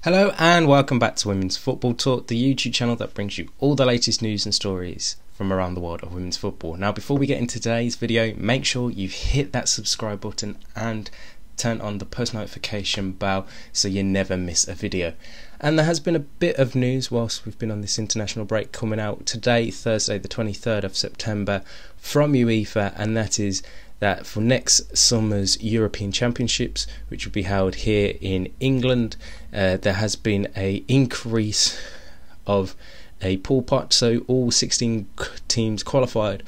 Hello and welcome back to Women's Football Talk, the YouTube channel that brings you all the latest news and stories from around the world of women's football. Now, before we get into today's video, make sure you hit that subscribe button and turn on the post notification bell so you never miss a video. And there has been a bit of news whilst we've been on this international break coming out today, Thursday the 23rd of September, from UEFA, and that is that for next summer's European Championships, which will be held here in England, there has been an increase of a pool pot, so all 16 teams qualified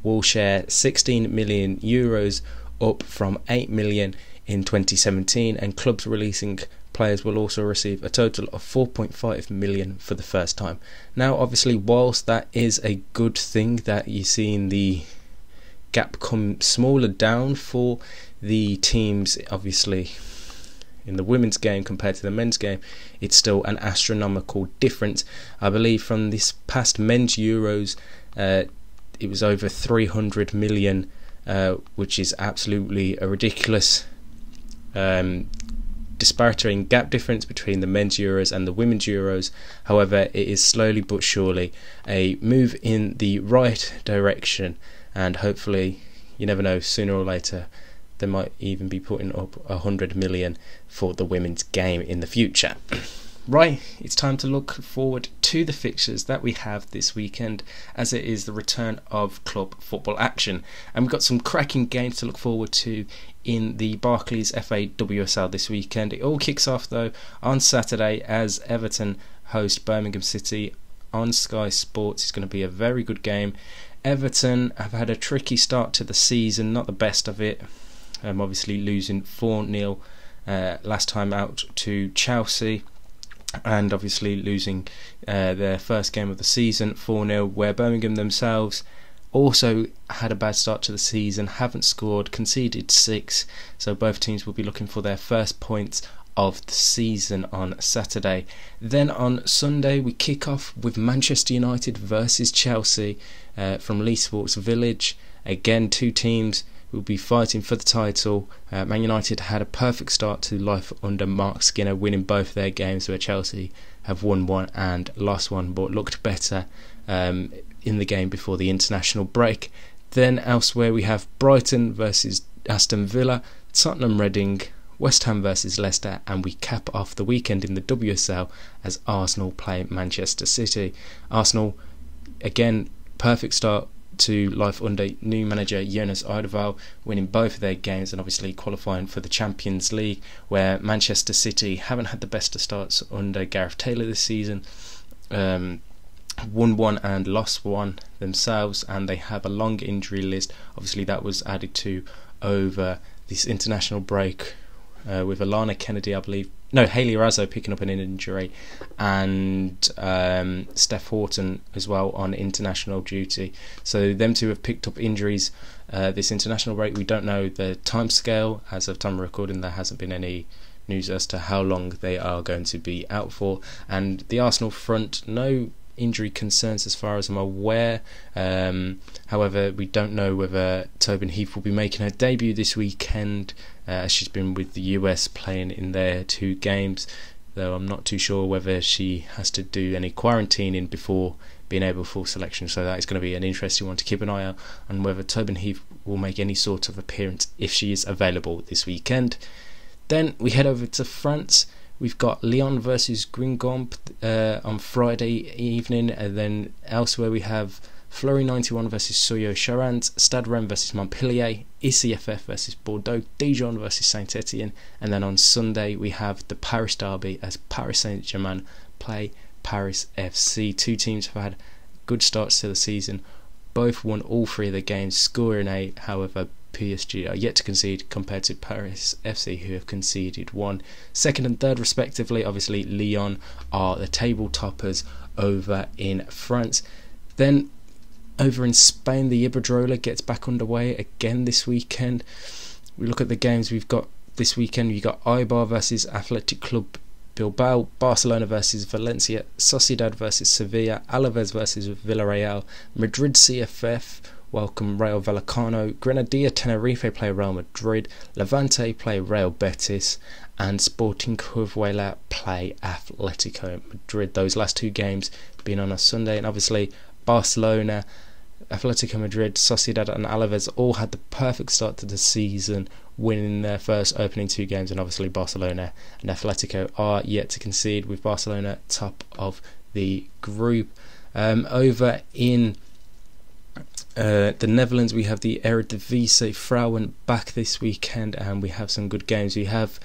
will share 16 million euros, up from 8 million in 2017, and clubs releasing players will also receive a total of 4.5 million for the first time. Now, obviously, whilst that is a good thing that you're seeing the gap come smaller down for the teams, obviously in the women's game compared to the men's game, it's still an astronomical difference. I believe from this past men's Euros, it was over 300 million, which is absolutely a ridiculous disparity in gap difference between the men's Euros and the women's Euros. However, it is slowly but surely a move in the right direction, and hopefully, you never know, sooner or later they might even be putting up 100 million for the women's game in the future. Right, it's time to look forward to the fixtures that we have this weekend, as it is the return of club football action, and we've got some cracking games to look forward to in the Barclays FA WSL this weekend. It all kicks off though on Saturday as Everton host Birmingham City on Sky Sports. It's going to be a very good game. Everton have had a tricky start to the season, not the best of it, obviously losing 4-0 last time out to Chelsea, and obviously losing their first game of the season 4-0, where Birmingham themselves also had a bad start to the season, haven't scored, conceded 6, so both teams will be looking for their first points of the season on Saturday. Then on Sunday we kick off with Manchester United versus Chelsea from Lee Sports Village. Again, two teams will be fighting for the title. Man United had a perfect start to life under Mark Skinner, winning both their games, where Chelsea have won one and lost one, but looked better in the game before the international break. Then elsewhere we have Brighton versus Aston Villa, Tottenham Reading, West Ham versus Leicester, and we cap off the weekend in the WSL as Arsenal play Manchester City. Arsenal, again, perfect start to life under new manager Jonas Eidevall, winning both of their games and obviously qualifying for the Champions League, where Manchester City haven't had the best of starts under Gareth Taylor this season. Won one and lost one themselves, and they have a long injury list. Obviously that was added to over this international break, with Alana Kennedy, Hayley Razzo picking up an injury, and Steph Horton as well on international duty. So them two have picked up injuries this international break. We don't know the timescale. As of time of recording, there hasn't been any news as to how long they are going to be out for. And the Arsenal front, no injury concerns as far as I'm aware. However, we don't know whether Tobin Heath will be making her debut this weekend, as she's been with the US playing in their 2 games, though I'm not too sure whether she has to do any quarantining before being able for selection. So that is going to be an interesting one to keep an eye out on, whether Tobin Heath will make any sort of appearance if she is available this weekend. Then we head over to France. We've got Lyon versus Guingamp on Friday evening, and then elsewhere we have Fleury 91 versus Soyo Charente, Stade Rennes versus Montpellier, ECFF versus Bordeaux, Dijon versus Saint Etienne, and then on Sunday we have the Paris derby as Paris Saint-Germain play Paris FC. Two teams have had good starts to the season, both won all 3 of their games, scoring 8. However, PSG are yet to concede compared to Paris FC, who have conceded 1. Second and third respectively. Obviously Lyon are the table toppers over in France. Then over in Spain, the Iberdrola gets back underway again this weekend. We look at the games we've got this weekend. You've got Eibar versus Athletic Club Bilbao, Barcelona versus Valencia, Sociedad versus Sevilla, Alaves versus Villarreal, Madrid CFF welcome Rayo Vallecano, Granadilla Tenerife play Real Madrid, Levante play Real Betis, and Sporting Huelva play Atletico Madrid. Those last two games being on a Sunday, and obviously Barcelona, Atletico Madrid, Sociedad and Alaves all had the perfect start to the season, winning their first opening two games, and obviously Barcelona and Atletico are yet to concede, with Barcelona top of the group. Over in the Netherlands, we have the Eredivisie Vrouwen back this weekend, and we have some good games. We have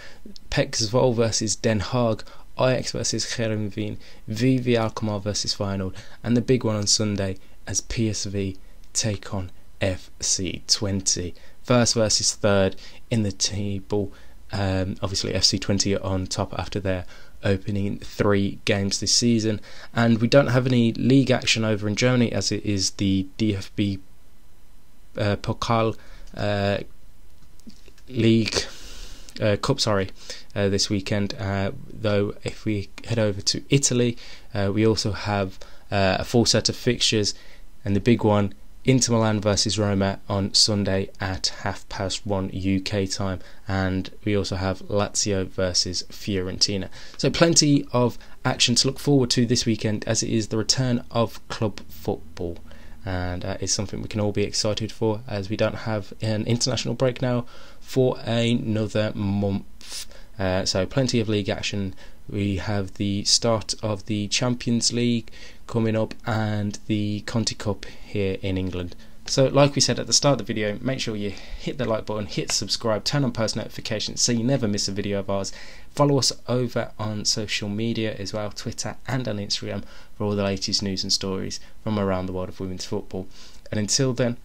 PEC Zwolle versus Den Haag, Ajax versus Heerenveen, VV Alkmaar versus Feyenoord, and the big one on Sunday as PSV take on FC Twente. First versus third in the table. Obviously FC Twente are on top after their opening 3 games this season, and we don't have any league action over in Germany, as it is the DFB Pokal League Cup this weekend, though if we head over to Italy, we also have a full set of fixtures, and the big one, Inter Milan versus Roma on Sunday at 1:30 UK time, and we also have Lazio versus Fiorentina. So plenty of action to look forward to this weekend, as it is the return of club football, and it's something we can all be excited for, as we don't have an international break now for another month. So plenty of league action. We have the start of the Champions League coming up and the Conti Cup here in England. So like we said at the start of the video, make sure you hit the like button, hit subscribe, turn on post notifications so you never miss a video of ours. Follow us over on social media as well, Twitter and on Instagram, for all the latest news and stories from around the world of women's football. And until then,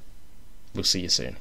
we'll see you soon.